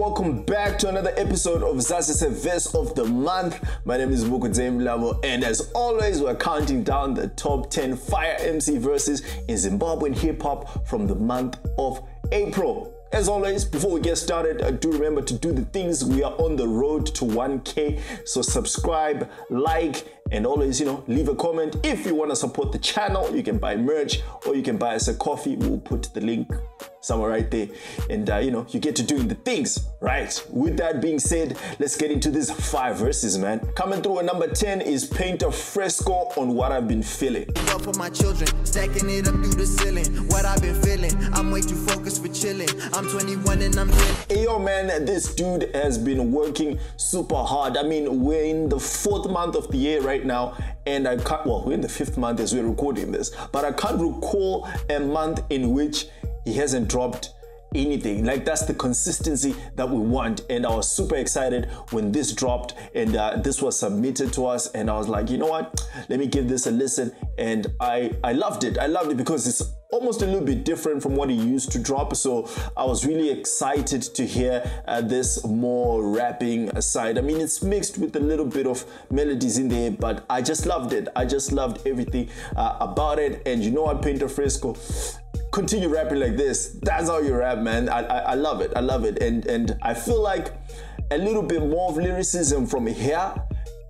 welcome back to another episode of Zazise Verse of the Month. My name is Votm, and as always, we're counting down the top 10 fire MC verses in Zimbabwean hip-hop from the month of April. As always, before we get started, do remember to do the things. We are on the road to 1K, so subscribe, like, and always, leave a comment. If you want to support the channel, you can buy merch or you can buy us a coffee. We'll put the link somewhere right there, and you get to doing the things, right? With that being said, let's get into these 5 verses, man. Coming through at number 10 is Paint a Fresco on What I've Been Feeling. For my children, stacking it up through the ceiling. What I've been feeling, I'm way too focused for chilling. I'm 21 and I'm dead. Hey, yo, man, this dude has been working super hard. I mean, we're in the 4th month of the year right now, and we're in the 5th month as we're recording this, but I can't recall a month in which he hasn't dropped anything. Like, that's the consistency that we want, and I was super excited when this dropped, and this was submitted to us, and I was like, you know what, let me give this a listen, and I loved it. I loved it because it's almost a little bit different from what he used to drop, so I was really excited to hear this more rapping side. I mean, it's mixed with a little bit of melodies in there, but I just loved it. I just loved everything about it. And you know what, Paint a Fresco, continue rapping like this. That's how you rap, man. I love it. I love it. And I feel like a little bit more of lyricism from here,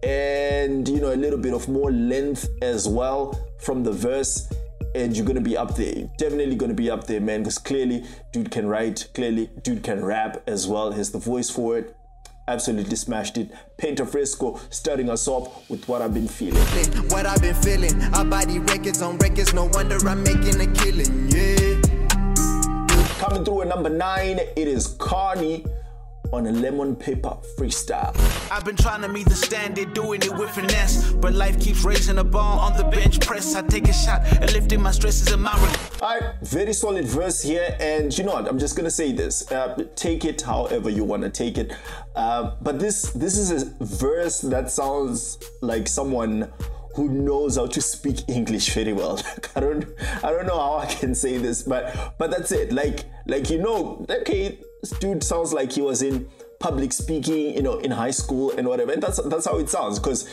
and a little bit of more length as well from the verse, and you're gonna be up there. Definitely gonna be up there, man, because clearly dude can write, clearly dude can rap as well. Has the voice for it. Absolutely smashed it. Paint a Fresco starting us off with What I've Been Feeling. What I've been feeling, I body records on records, no wonder I'm making a killing, yeah. Coming through at number 9, it is Carney on a Lemon Paper Freestyle. I've been trying to meet the standard, doing it with finesse, but life keeps raising the bar on the bench press. I take a shot and lifting my stresses in my Alright, very solid verse here, and you know what, I'm just gonna say this, take it however you want to take it, but this is a verse that sounds like someone who knows how to speak English very well. I don't know how I can say this, but that's it. Like okay, this dude sounds like he was in public speaking, in high school and whatever, and that's how it sounds, because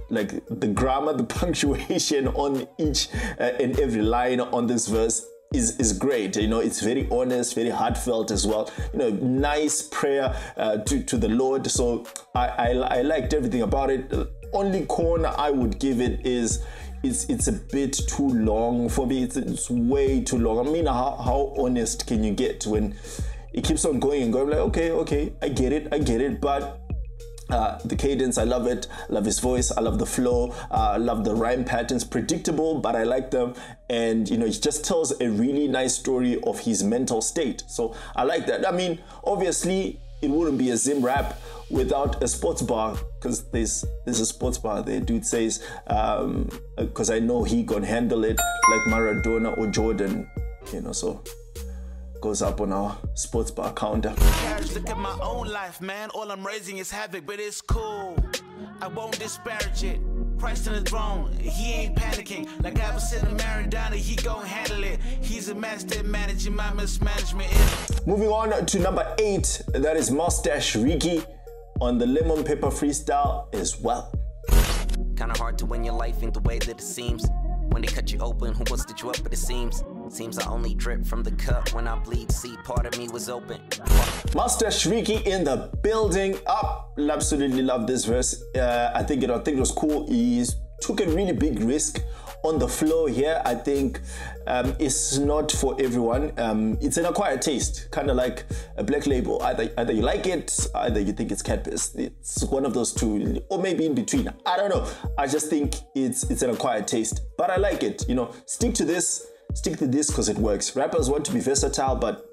like the grammar, the punctuation on each and every line on this verse is great. It's very honest, very heartfelt as well. Nice prayer to the Lord. So I liked everything about it. The only corner I would give it is it's a bit too long for me. It's way too long. I mean, how honest can you get when it keeps on going and going? Like, okay, I get it, but the cadence, I love it. I love his voice, I love the flow, I love the rhyme patterns. Predictable, but I like them. And he just tells a really nice story of his mental state, so I like that. I mean, obviously it wouldn't be a Zim rap without a sports bar, because there's a sports bar there. Dude says, because I know he can handle it like Maradona or Jordan, so goes up on our sports bar counter. Look at my own life, man. All I'm raising is havoc, but it's cool. I won't disparage it. Christ in the throne, he ain't panicking. Like I was sitting Maradona, he gon' handle it. He's a master at managing my mismanagement. Moving on to number 8, that is Mustache Ricky on the Lemon Paper Freestyle as well. Kinda hard to win your life in the way that it seems. When they cut you open, who wants to you up, but it seems I only drip from the cup when I bleed. See, part of me was open. Mustache Ricky in the building. Absolutely love this verse. I think it was cool. He took a really big risk on the flow here. I think it's not for everyone. It's an acquired taste, kind of like a black label. Either you like it, either you think it's cat piss. It's one of those two, or maybe in between. I don't know. I just think it's an acquired taste, but I like it. Stick to this because it works. Rappers want to be versatile, but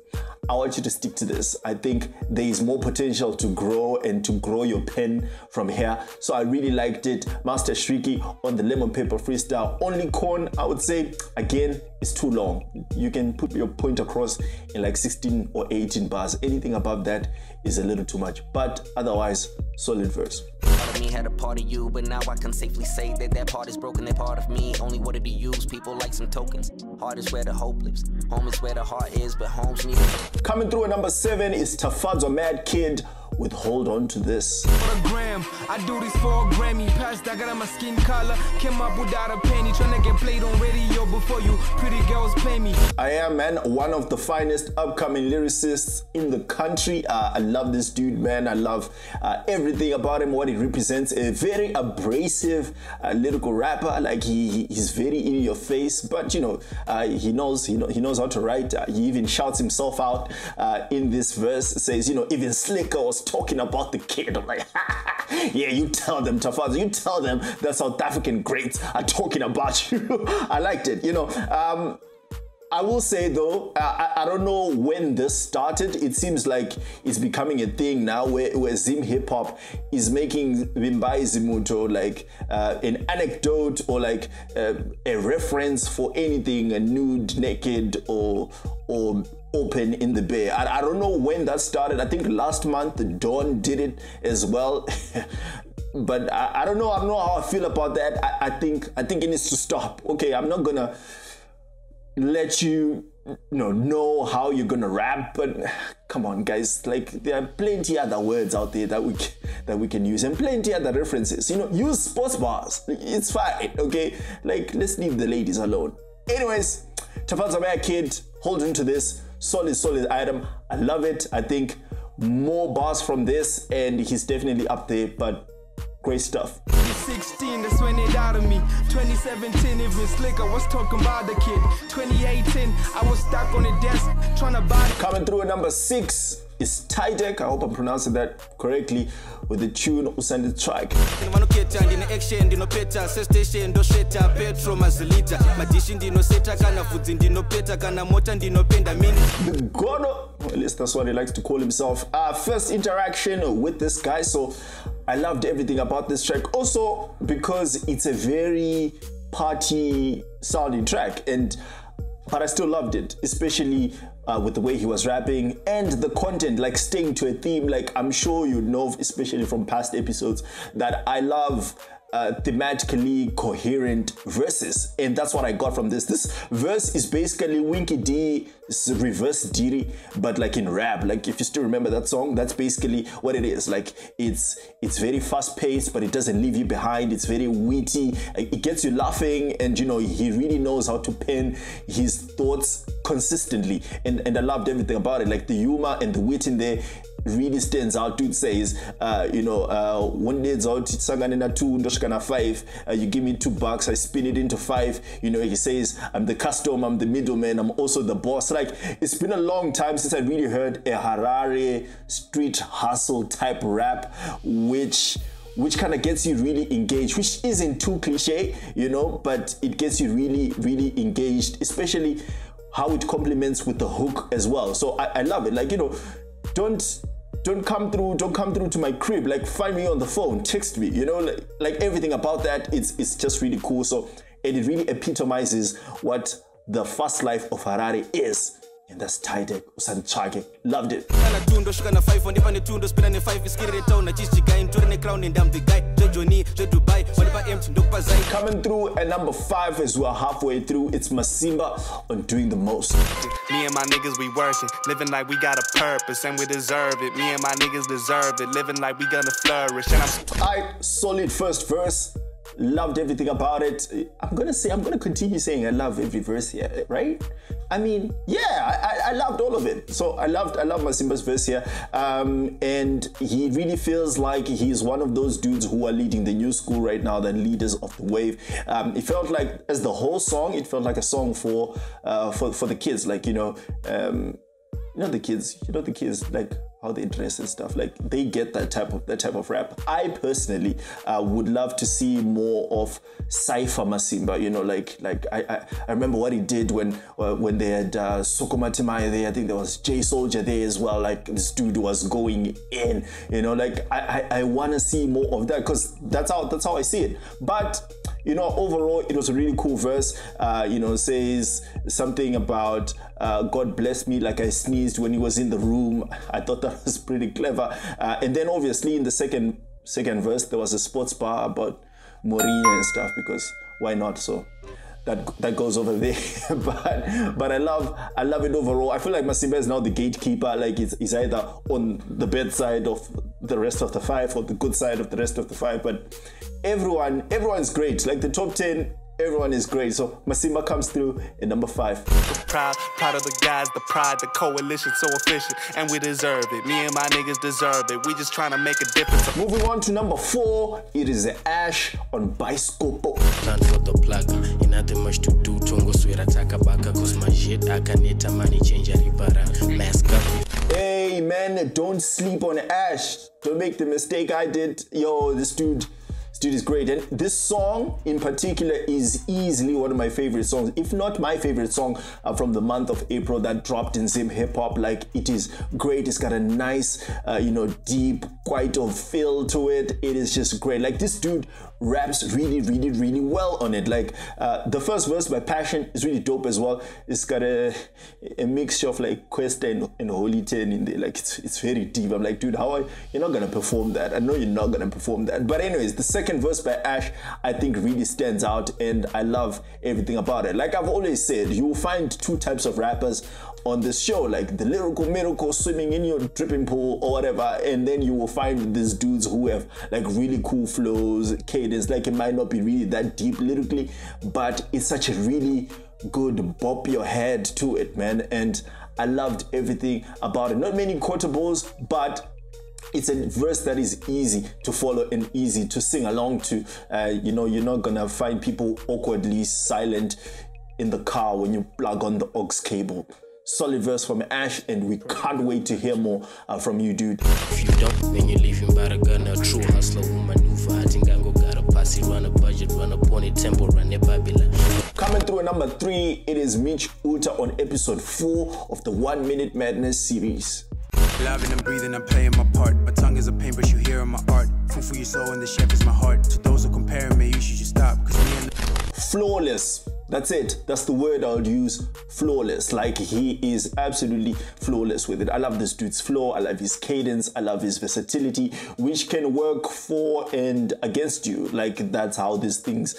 I want you to stick to this. I think there is more potential to grow and to grow your pen from here. So I really liked it. Master Shriki on the Lemon Paper Freestyle. Only con, I would say, again, is too long. You can put your point across in like 16 or 18 bars. Anything above that is a little too much. But otherwise, solid verse. Part of me had a part of you, but now I can safely say that part is broken. That part of me only wanted to use people like some tokens. Heart is where the hope lives. Home is where the heart is, but home's needed. Coming through at number 7 is Tafadzwa Mad Kid with Hold On To This. For a gram, I do this for a Grammy. Past, I got on my skin color. Came up without a penny. Tryna get played on radio before you pretty girls play me. I am, man, one of the finest upcoming lyricists in the country. I love this dude, man. I love everything about him, what he represents. A very abrasive lyrical rapper. Like he's very in your face, but you know, he knows how to write. He even shouts himself out in this verse. Says, you know, even Slicker was talking about the kid. I'm like, yeah, you tell them, Tafadzwa, you tell them that South African greats are talking about you. I liked it, you know. I will say though, I don't know when this started. It seems like it's becoming a thing now where Zim Hip Hop is making Vimbai Zimuto like an anecdote or like a reference for anything, a nude, naked or open in the bay. I don't know when that started. I think last month Dawn did it as well. But I don't know how I feel about that. I think it needs to stop. Okay, I'm not gonna let you know how you're gonna rap, but come on guys, like there are plenty other words out there that we can use and plenty other references. You know, use sports bars, it's fine. Okay, like let's leave the ladies alone. Anyways, Tafadzwa Mad Kid, Hold On To This, solid item. I love it. I think more bars from this and he's definitely up there, but great stuff. 16, that's when it out of me. 2017, even Slicker was talking about the kid. 2018, I was stuck on the desk trying to buy. Coming through at number 6 is Tidek. I hope I'm pronouncing that correctly, with the tune Usandit Track. The Gono, at least that's what he likes to call himself. First interaction with this guy, so I loved everything about this track. Also because it's a very party sounding track, but I still loved it, especially with the way he was rapping and the content, like staying to a theme. Like I'm sure you know, especially from past episodes, that I love thematically coherent verses, and that's what I got from this. This verse is basically Winky D reverse Diddy, but like in rap. Like if you still remember that song, that's basically what it is. Like it's very fast paced, but it doesn't leave you behind. It's very witty, it gets you laughing, and you know, he really knows how to pen his thoughts consistently, and I loved everything about it. Like the humor and the wit in there really stands out. Dude says, one day's out, it's na 2, ndoshikana 5, you give me $2, I spin it into 5. You know, he says, I'm the customer, I'm the middleman, I'm also the boss. Like, it's been a long time since I really heard a Harare street hustle type rap, which kind of gets you really engaged, which isn't too cliche, you know, but it gets you really engaged, especially how it complements with the hook as well. So I love it. Like, you know, don't come through to my crib, like find me on the phone, text me, you know, like everything about that, it's just really cool. So, and it really epitomizes what the fast life of Harare is. And that's Tidek, Usanchage. Loved it. Coming through at number 5 as we're halfway through, it's Masimba on Doing the Most. Me and my niggas, we working, living like we got a purpose and we deserve it. Me and my niggas deserve it, living like we gonna flourish. And solid first verse. Loved everything about it. I'm gonna continue saying I love every verse here, right? I mean, yeah, I loved all of it. So I love Masimba's verse here, and he really feels like he's one of those dudes who are leading the new school right now, the leaders of the wave. It felt like, as the whole song, it felt like a song for the kids, like, you know the kids, like how they dress and stuff, like they get that type of rap. I personally would love to see more of Cypher Masimba, you know, like I remember what he did when they had Sokomatimaya there. I think there was J Soldier there as well. Like this dude was going in, you know, like I want to see more of that, because that's how I see it. But you know, overall, it was a really cool verse. You know, says something about God bless me like I sneezed when he was in the room. I thought that was pretty clever. And then obviously in the second verse, there was a sports bar about Mourinho and stuff, because why not? So that goes over there. but I love it overall. I feel like Masimba is now the gatekeeper. Like he's either on the bad side of the rest of the 5 or the good side of the rest of the 5. But everyone's great. Like the top 10, everyone is great. So Masimba comes through in number 5. Proud of the guys, the pride, the coalition, so efficient, and we deserve it. Me and my niggas deserve it. We just trying to make a difference. Moving on to number 4, it is Ash on Bicycle. Plan for the plug, in nothing much to do. Tongo swera taka baka, cause my shit akaneta money change ribara. Mask up. Hey man, don't sleep on Ash. Don't make the mistake I did. Yo, this dude is great, and this song in particular is easily one of my favorite songs, if not my favorite song from the month of April that dropped in Zim Hip Hop. Like, it is great. It's got a nice deep quite of feel to it. It is just great. Like, this dude raps really well on it. Like, the first verse by Passion is really dope as well. It's got a mixture of like Questa and Holy Ten in there. Like, it's very deep. I'm like, dude, you're not gonna perform that? I know you're not gonna perform that. But anyways, the second verse by Ash I think really stands out, and I love everything about it. Like I've always said, you will find 2 types of rappers on this show, like the lyrical miracle swimming in your dripping pool or whatever, and then you will find these dudes who have like really cool flows, cadence. Like, it might not be really that deep lyrically, but it's such a really good bop your head to it, man. And I loved everything about it. Not many quotables, but it's a verse that is easy to follow and easy to sing along to. You're not gonna find people awkwardly silent in the car when you plug on the aux cable. Solid verse from Ash, and we can't wait to hear more from you, dude. If you don't, then you leave him by the gun. A true hustler who maneuver. I think I got a posse, run a budget, run up on it, tempo, run it, Babylon. Coming through at number 3, it is Mitch Uta on episode 4 of the 1 Minute Madness series. Loving and breathing, I'm playing my part. My tongue is a paintbrush, you hear in my art. Food for your soul and the chef is my heart. To those who comparing me, you should just stop. Cause me and Flawless. That's it. That's the word I would use. Flawless. Like, he is absolutely flawless with it. I love this dude's flow. I love his cadence. I love his versatility, which can work for and against you. Like, that's how these things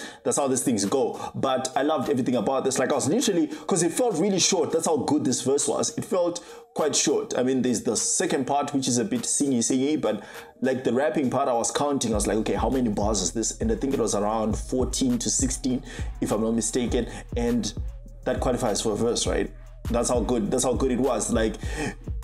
go. But I loved everything about this. Like, I was literally, because it felt really short. That's how good this verse was. It felt quite short. I mean, there's the second part, which is a bit singy, but like the rapping part, I was counting. I was like, okay, how many bars is this? And I think it was around 14 to 16, if I'm not mistaken. And that qualifies for a verse, right? That's how good it was. Like,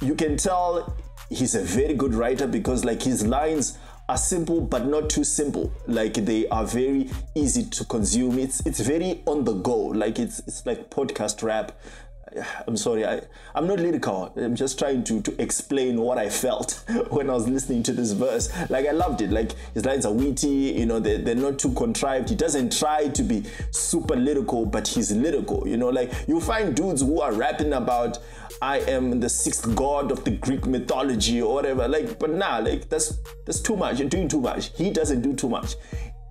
you can tell he's a very good writer, because like his lines are simple but not too simple. Like, they are very easy to consume. It's very on the go. Like, it's like podcast rap. I'm sorry, I'm not lyrical. I'm just trying to explain what I felt when I was listening to this verse. Like, I loved it. Like, his lines are witty, they're not too contrived. He doesn't try to be super lyrical, but he's lyrical, like you find dudes who are rapping about, I am the 6th god of the Greek mythology or whatever. Like, but nah, like that's too much. You're doing too much. He doesn't do too much.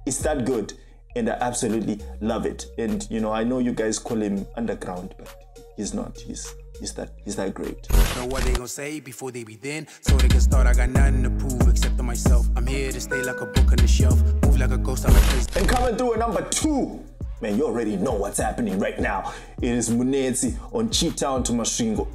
It's that good, and I absolutely love it. And I know you guys call him underground, but he's not. He's that great. know what they gon' say before they begin, so they can start. I got nothing to prove except to myself. I'm here to stay like a book on the shelf, move like a ghost on my place. And coming through at number 2, man, you already know what's happening right now. It is Munetsi on Cheetown to Mashingo.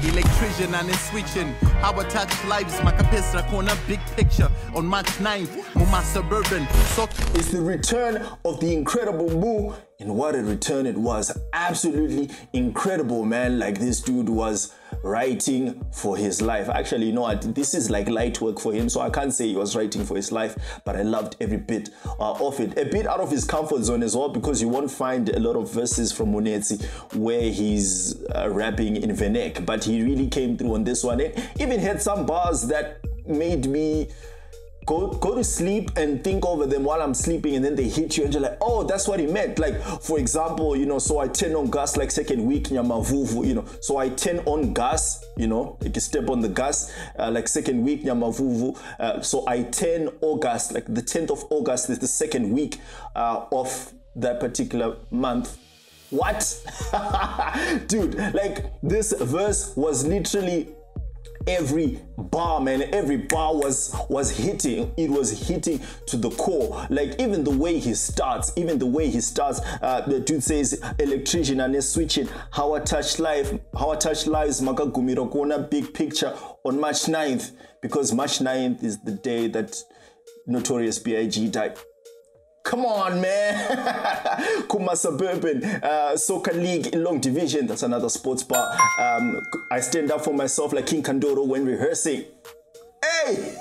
Electrician and it's switching. How I touch lives, my capacity corner, big picture on March 9th. Muma Suburban. So it's the return of the incredible Moo, and what a return it was. Absolutely incredible, man. Like, this dude was writing for his life. Actually, this is like light work for him, so I can't say he was writing for his life, but I loved every bit of it. A bit out of his comfort zone as well, because you won't find a lot of verses from Munetsi where he's rapping in Venek, but he really came through on this one. It even had some bars that made me go to sleep and think over them while I'm sleeping, and then they hit you and you're like, oh, that's what he meant. Like, for example, so I turn on gas like second week nyamavuvu, so I turn on gas, like you step on the gas like second week nyamavuvu, so I turn August, like the 10th of August is the second week of that particular month. What? Dude, like, this verse was literally every bar, man, every bar was hitting. It was hitting to the core. Like even the way he starts, the dude says electrician and is switching how I touch lives makagumira kuona big picture on March 9th, because March 9th is the day that Notorious B.I.G. died. Come on, man. Kuma Suburban Soccer League in Long Division. That's another sports bar. I stand up for myself like King Kandoro when rehearsing. Hey!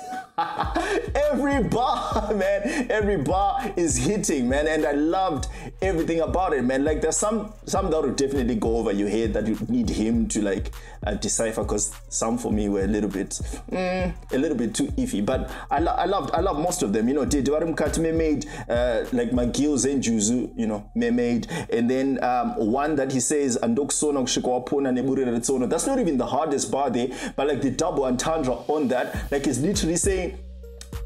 Every bar, man, every bar is hitting, man, and I loved everything about it, man. Like there's some that will definitely go over your head that you need him to like decipher, because some for me were a little bit too iffy, but I love most of them. You know, Votm made like Magil's and Juzu, you know, made, and then one that he says that's not even the hardest bar there, but like the double entendre on that, like it's literally saying,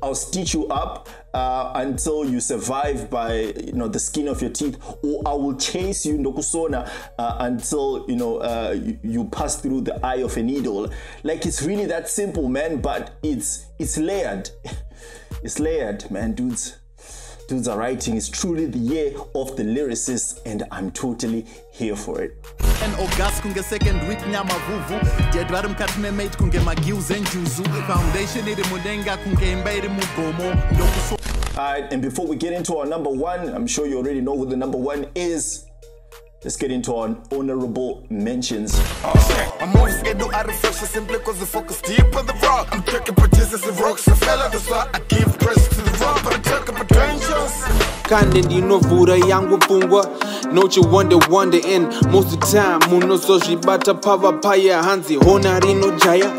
I'll stitch you up until you survive by, you know, the skin of your teeth, or I will chase you ndokusona until, you know, you pass through the eye of a needle. Like it's really that simple, man, but it's layered. It's layered, man. Dudes are writing. It's truly the year of the lyricists, and I'm totally here for it. And August kunge second week nyama vuvu Votm katime mate kunge Magil's and Juzu foundation iri mudenga kunge imba iri mugomo. Alright, and before we get into our number one, I'm sure you already know who the number one is. Let's get into our honorable mentions. I'm always scared to add reflection simply because the focus deep on the rock. I'm taking participants of rocks and fella, that's why I give praise to the rock, but I take up potentials. Kandi ndinovhura yangu pfungwa nochiwonde in most of the time munosozvibata pavapaya hanzi hona rinogaya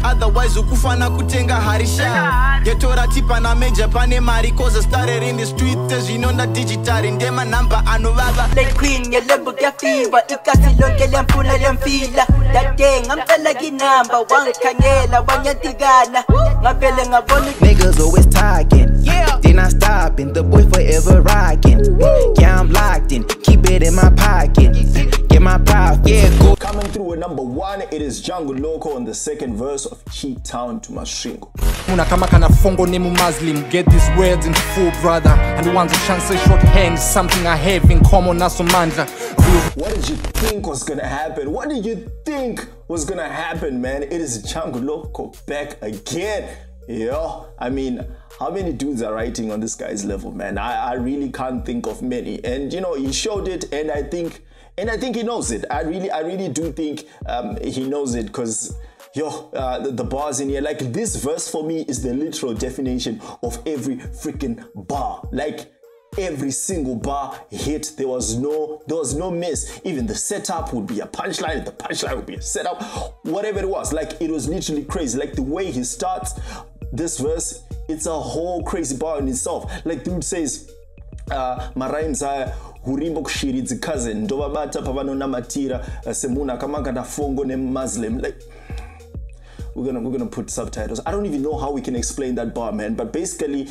otherwise ukufana kutenga harisha getora tipa na meja pane mari cause I started in the street as you know na digital ndema number anovava like queen yelebo ya fever ikasi lonke lempula lempila that gang I'm like number one kanyela wanyatigana ngapele ngabona niggas always talking, yeah, they not stopping, the boy forever rocking, yeah, I'm locked in, keep it in my pocket, get my profit, yeah, go. Coming through with number one, it is Jungle Loco on the second verse of Cheat Town to Mashingo. Muna kama kana fongo nemu Muslim, get these words in full, brother, and once a chance say shorthand, something I have in common naso mandla. What did you think was gonna happen? What did you think was gonna happen, man? It is Jungle Loco back again. Yo, I mean, how many dudes are writing on this guy's level, man? I really can't think of many. And you know, he showed it, and I think he knows it. I really do think he knows it, because yo, the bars in here, like this verse for me is the literal definition of every freaking bar. Like every single bar hit, there was no miss. Even the setup would be a punchline, the punchline would be a setup, whatever it was. Like it was literally crazy. Like the way he starts this verse, it's a whole crazy bar in itself. Like dude says, my rhymes are hurimbo kushiridzi cousin ndovabata pavanonamatira semuna kamanga na fongo ne Muslim. Like we're gonna put subtitles. I don't even know how we can explain that bar, man, but basically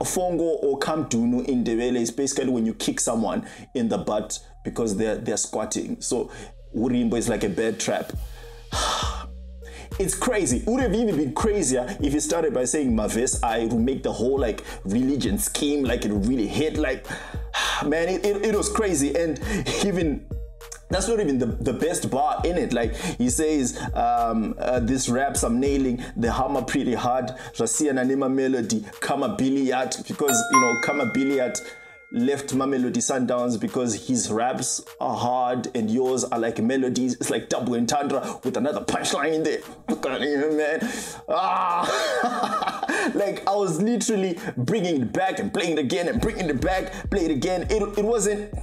fongo or kamdunu in Ndebele is basically when you kick someone in the butt because they're squatting. So hurimbo is like a bed trap. It's crazy. It would have even been crazier if you started by saying Maves I would make the whole like religion scheme, like it really hit, like man, it was crazy. And even that's not even the best bar in it. Like he says, this raps I'm nailing the hammer pretty hard. Rasia na nema melody, kama billiard, because you know kama billiard left Mamelodi Sundowns because his raps are hard and yours are like melodies. It's like double entendre with another punchline in there. Man, like I was literally bringing it back and playing it again and bringing it back, play it again. It wasn't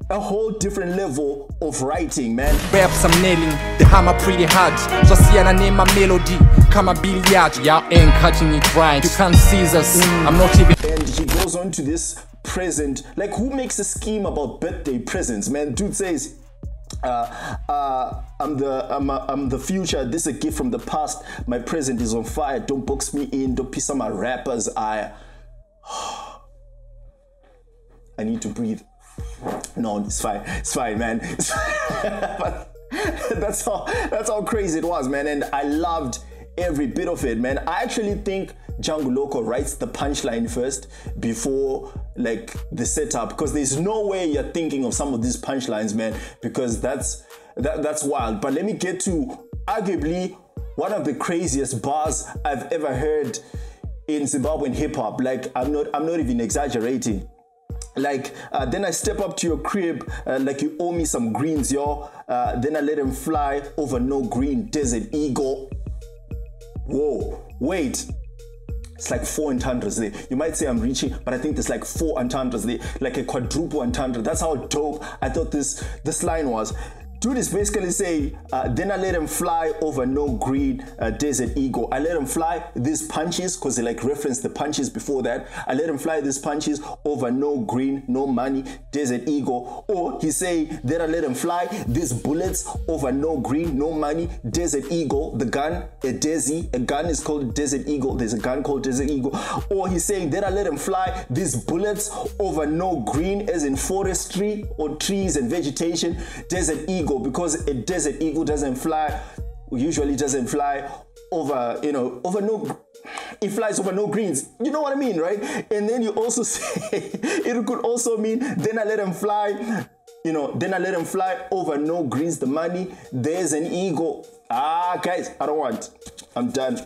a whole different level of writing, man. Raps I'm nailing the hammer pretty hard. Just see and name my melody. Come a billiard, y'all ain't catching it right. You can't seize us. I'm not even. And he goes on to this present. Like who makes a scheme about birthday presents, man? Dude says, I'm the future. This is a gift from the past. My present is on fire. Don't box me in. Don't piss on my rappers. I need to breathe. No, it's fine, man. It's fine. That's how crazy it was, man. And I loved every bit of it, man. I actually think Django Loco writes the punchline first before like the setup, because there's no way you're thinking of some of these punchlines, man, because that's wild. But let me get to arguably one of the craziest bars I've ever heard in Zimbabwean hip hop. Like, I'm not even exaggerating. Like, then I step up to your crib, like you owe me some greens, yo. Then I let him fly over no green desert eagle. Whoa, wait. It's like 4 entendres there. You might say I'm reaching, but I think there's like 4 entendres there, like a quadruple entendre. That's how dope I thought this line was. Dude is basically saying, then I let him fly over no green desert eagle. I let him fly these punches, because they like referenced the punches before that. I let him fly these punches over no green, no money, desert eagle. Or he's saying, then I let him fly these bullets over no green, no money, desert eagle. The gun, a Desi, a gun is called Desert Eagle. There's a gun called Desert Eagle. Or he's saying, then I let him fly these bullets over no green, as in forestry or trees and vegetation, desert eagle. Because a desert eagle usually doesn't fly over, over no, it flies over no greens. You know what I mean, right? And then you also say, it could also mean, then I let him fly, then I let him fly over no greens, the money, there's an eagle. Guys, I'm done.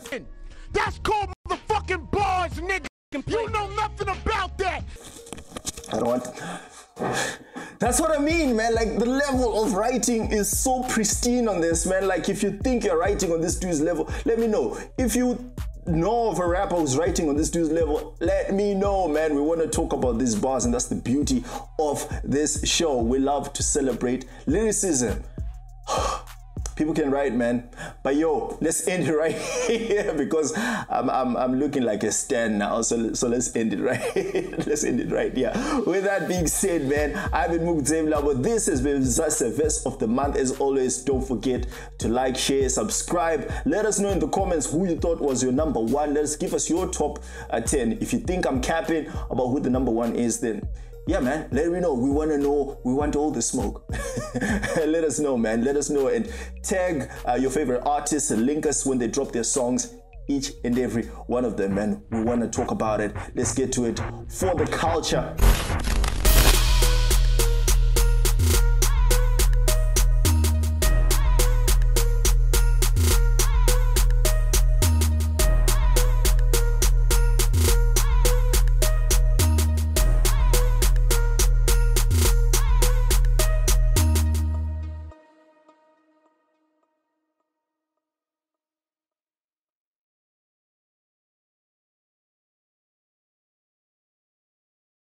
That's called motherfucking bars, nigga. You know nothing about that. I don't want. That's what I mean, man. Like, the level of writing is so pristine on this, man. Like, if you think you're writing on this dude's level, let me know. If you know of a rapper who's writing on this dude's level, let me know, man. We want to talk about these bars, and that's the beauty of this show. We love to celebrate lyricism. People can write, man. But yo, let's end it right here, because I'm looking like a stand now. So let's end it right. Let's end it right here. With that being said, man, I've been Mukzemla. This has been Zazise Verse of the Month. As always, don't forget to like, share, subscribe. Let us know in the comments who you thought was your number 1. Let's give us your top 10. If you think I'm capping about who the number 1 is, then yeah, man, let me know. We want to know. We want all the smoke. Let us know, man. Let us know, and tag your favorite artists and link us when they drop their songs. Each and every one of them, man. We want to talk about it. Let's get to it for the culture.